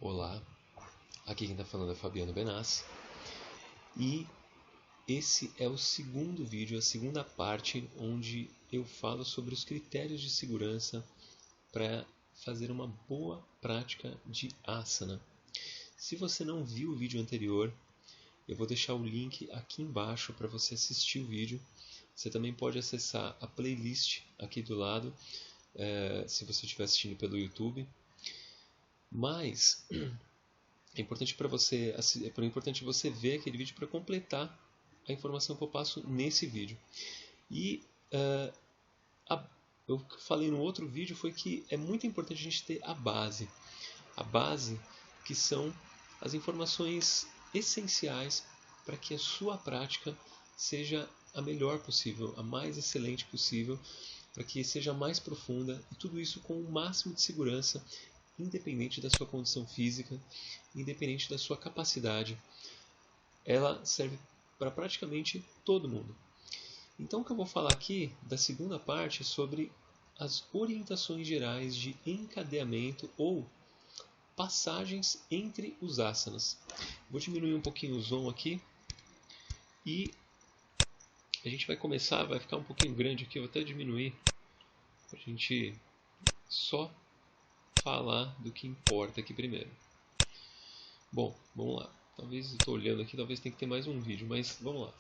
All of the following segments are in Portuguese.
Olá, aqui quem está falando é Fabiano Benassi e esse é o segundo vídeo, a segunda parte onde eu falo sobre os critérios de segurança para fazer uma boa prática de asana. Se você não viu o vídeo anterior, eu vou deixar o link aqui embaixo para você assistir o vídeo. Você também pode acessar a playlist aqui do lado, se você estiver assistindo pelo YouTube. Mas é importante você ver aquele vídeo para completar a informação que eu passo nesse vídeo. E o que eu falei no outro vídeo foi que é muito importante a gente ter a base. A base que são as informações essenciais para que a sua prática seja a melhor possível, a mais excelente possível, para que seja mais profunda e tudo isso com o máximo de segurança, independente da sua condição física, independente da sua capacidade. Ela serve para praticamente todo mundo. Então o que eu vou falar aqui da segunda parte é sobre as orientações gerais de encadeamento ou passagens entre os asanas. Vou diminuir um pouquinho o zoom aqui e a gente vai começar, vai ficar um pouquinho grande aqui, eu vou até diminuir para a gente só falar do que importa aqui primeiro. Bom, vamos lá. Talvez eu estou olhando aqui, talvez tenha que ter mais um vídeo, mas vamos lá.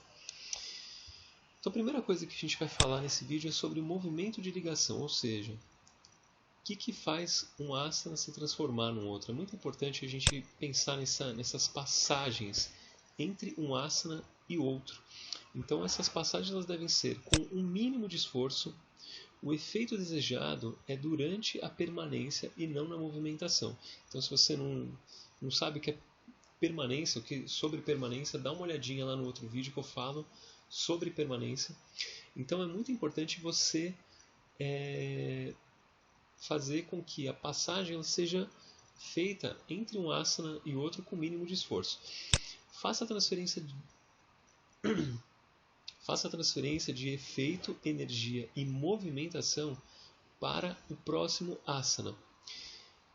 Então a primeira coisa que a gente vai falar nesse vídeo é sobre o movimento de ligação, ou seja, o que faz um asana se transformar num outro. É muito importante a gente pensar nessas passagens entre um asana e outro. Então essas passagens elas devem ser com um mínimo de esforço. O efeito desejado é durante a permanência e não na movimentação. Então se você não sabe o que é permanência, sobre permanência, dá uma olhadinha lá no outro vídeo que eu falo sobre permanência. Então é muito importante você fazer com que a passagem ela seja feita entre um asana e outro com o mínimo de esforço. Faça a transferência de efeito, energia e movimentação para o próximo asana.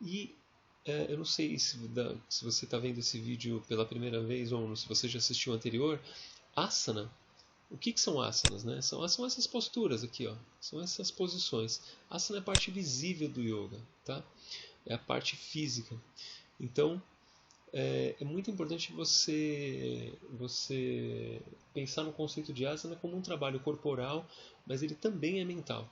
E eu não sei se você está vendo esse vídeo pela primeira vez ou se você já assistiu o anterior. Asana, o que são asanas? Né? São essas posturas aqui, ó. São essas posições. Asana é a parte visível do yoga, tá? É a parte física. Então, é muito importante você pensar no conceito de asana como um trabalho corporal, mas ele também é mental.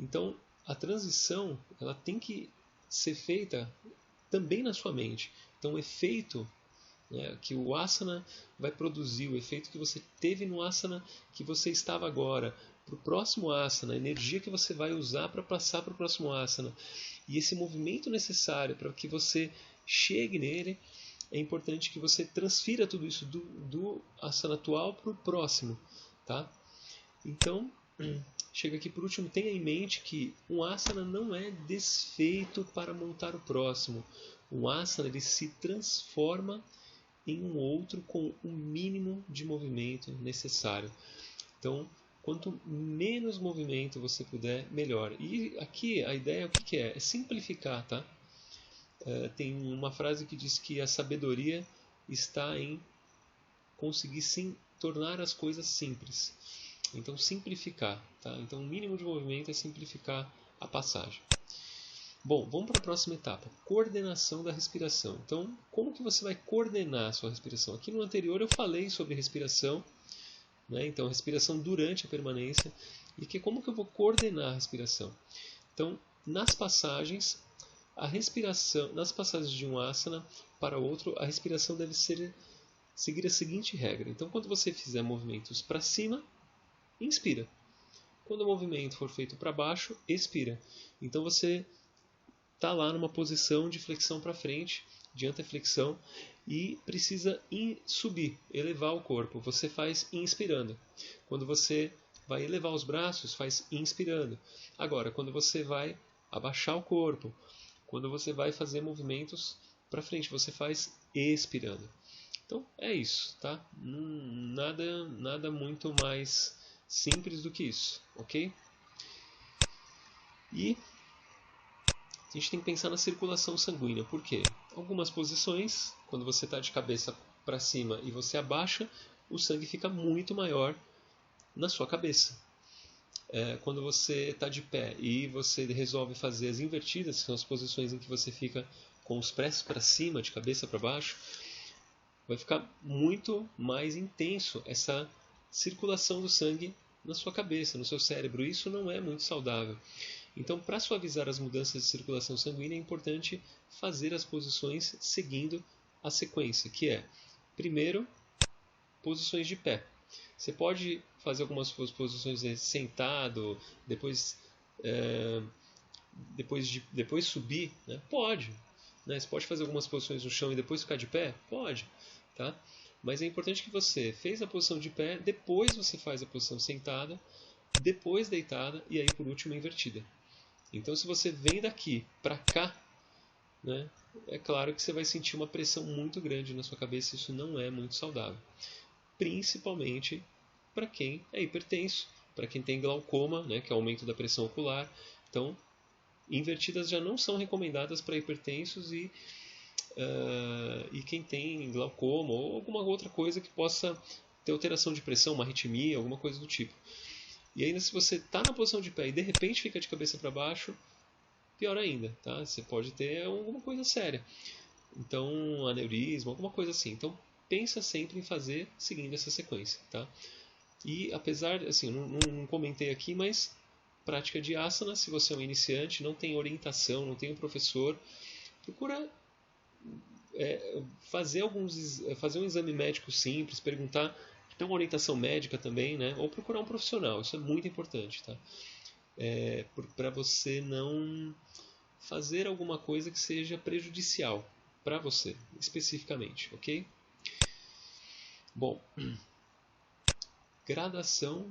Então, a transição ela tem que ser feita também na sua mente. Então, o efeito que o asana vai produzir, o efeito que você teve no asana que você estava agora, para o próximo asana, a energia que você vai usar para passar para o próximo asana, e esse movimento necessário para que você chegue nele, é importante que você transfira tudo isso do asana atual para o próximo. Tá? Então, chega aqui por último, tenha em mente que um asana não é desfeito para montar o próximo. Um asana ele se transforma em um outro com o mínimo de movimento necessário. Então, quanto menos movimento você puder, melhor. E aqui a ideia o que é? É simplificar, tá? Tem uma frase que diz que a sabedoria está em conseguir tornar as coisas simples. Então, simplificar, tá? Então, o mínimo de movimento é simplificar a passagem. Bom, vamos para a próxima etapa, coordenação da respiração. Então, como que você vai coordenar a sua respiração? Aqui no anterior eu falei sobre respiração, né? Então, respiração durante a permanência. E como que eu vou coordenar a respiração? Então, nas passagens de um asana para outro, a respiração deve seguir a seguinte regra. Então, quando você fizer movimentos para cima, inspira. Quando o movimento for feito para baixo, expira. Então, você está lá numa posição de flexão para frente, de anteflexão, e precisa subir, elevar o corpo. Você faz inspirando. Quando você vai elevar os braços, faz inspirando. Agora, quando você vai abaixar o corpo, quando você vai fazer movimentos para frente, você faz expirando. Então é isso, tá? Nada muito mais simples do que isso, ok? E a gente tem que pensar na circulação sanguínea. Por quê? Algumas posições, quando você está de cabeça para cima e você abaixa, o sangue fica muito maior na sua cabeça. Quando você está de pé e você resolve fazer as invertidas, que são as posições em que você fica com os pés para cima, de cabeça para baixo, vai ficar muito mais intenso essa circulação do sangue na sua cabeça, no seu cérebro. Isso não é muito saudável. Então, para suavizar as mudanças de circulação sanguínea, é importante fazer as posições seguindo a sequência, que é, primeiro, posições de pé. Você pode fazer algumas posições sentado, depois subir, né? Pode. Né? Você pode fazer algumas posições no chão e depois ficar de pé? Pode. Tá? Mas é importante que você fez a posição de pé, depois você faz a posição sentada, depois deitada e aí por último invertida. Então se você vem daqui para cá, né, é claro que você vai sentir uma pressão muito grande na sua cabeça, isso não é muito saudável. Principalmente para quem é hipertenso, para quem tem glaucoma, né, que é o aumento da pressão ocular. Então, invertidas já não são recomendadas para hipertensos e quem tem glaucoma ou alguma outra coisa que possa ter alteração de pressão, uma arritmia, alguma coisa do tipo. E ainda se você está na posição de pé e de repente fica de cabeça para baixo, pior ainda, tá? Você pode ter alguma coisa séria. Então, aneurisma, alguma coisa assim. Então, pensa sempre em fazer seguindo essa sequência, tá? E apesar, assim, não comentei aqui, mas prática de asana, se você é um iniciante, não tem orientação, não tem um professor, procura fazer um exame médico simples, perguntar, ter uma orientação médica também, né? Ou procurar um profissional, isso é muito importante, tá? Para você não fazer alguma coisa que seja prejudicial para você, especificamente, ok? Bom, gradação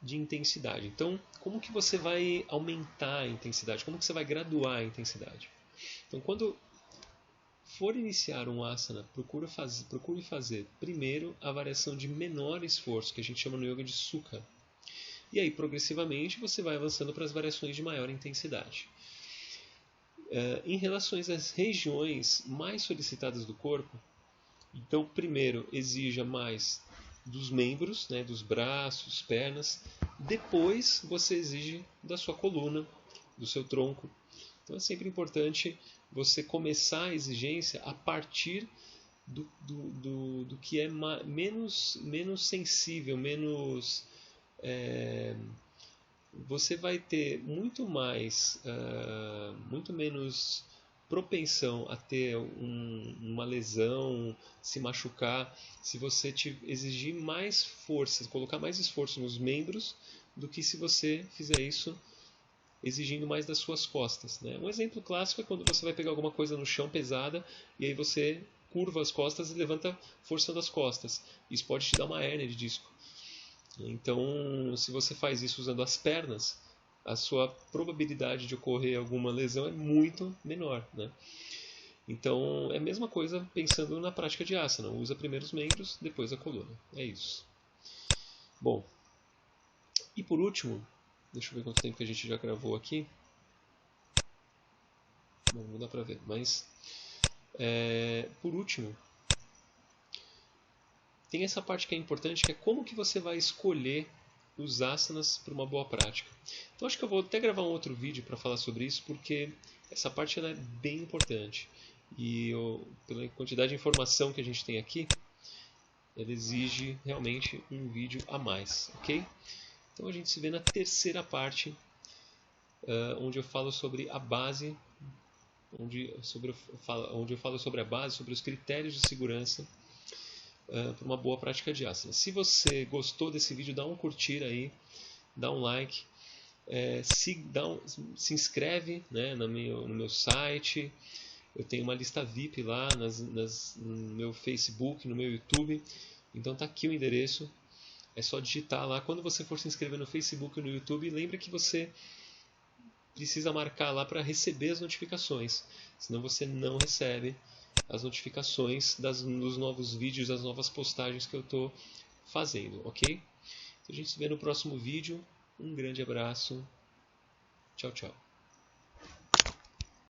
de intensidade. Então, como que você vai aumentar a intensidade? Como que você vai graduar a intensidade? Então, quando for iniciar um asana, procure fazer primeiro a variação de menor esforço, que a gente chama no yoga de sukha. E aí, progressivamente, você vai avançando para as variações de maior intensidade. Em relação às regiões mais solicitadas do corpo, então, primeiro, exija mais dos membros, né, dos braços, pernas. Depois, você exige da sua coluna, do seu tronco. Então, é sempre importante você começar a exigência a partir do que é menos sensível, menos... você vai ter muito menos propensão a ter uma lesão, se machucar, se você exigir mais força, colocar mais esforço nos membros, do que se você fizer isso exigindo mais das suas costas. Né? Um exemplo clássico é quando você vai pegar alguma coisa no chão pesada e aí você curva as costas e levanta força das costas. Isso pode te dar uma hérnia de disco. Então, se você faz isso usando as pernas, a sua probabilidade de ocorrer alguma lesão é muito menor. Né? Então, é a mesma coisa pensando na prática de asana. Usa primeiro os membros, depois a coluna. É isso. Bom, e por último, deixa eu ver quanto tempo que a gente já gravou aqui. Bom, não dá pra ver, mas... por último, tem essa parte que é importante, que é como que você vai escolher os asanas para uma boa prática. Então acho que eu vou até gravar um outro vídeo para falar sobre isso, porque essa parte ela é bem importante. E pela quantidade de informação que a gente tem aqui, ela exige realmente um vídeo a mais, ok? Então a gente se vê na terceira parte, onde eu falo sobre a base, onde eu falo sobre a base, sobre os critérios de segurança para uma boa prática de asana. Se você gostou desse vídeo, dá um curtir aí, dá um like, se inscreve, né, no meu site. Eu tenho uma lista VIP lá no meu Facebook, no meu YouTube. Então tá aqui o endereço. É só digitar lá. Quando você for se inscrever no Facebook e no YouTube, lembre que você precisa marcar lá para receber as notificações. Senão você não recebe as notificações dos novos vídeos, das novas postagens que eu estou fazendo, ok? Então a gente se vê no próximo vídeo. Um grande abraço. Tchau, tchau.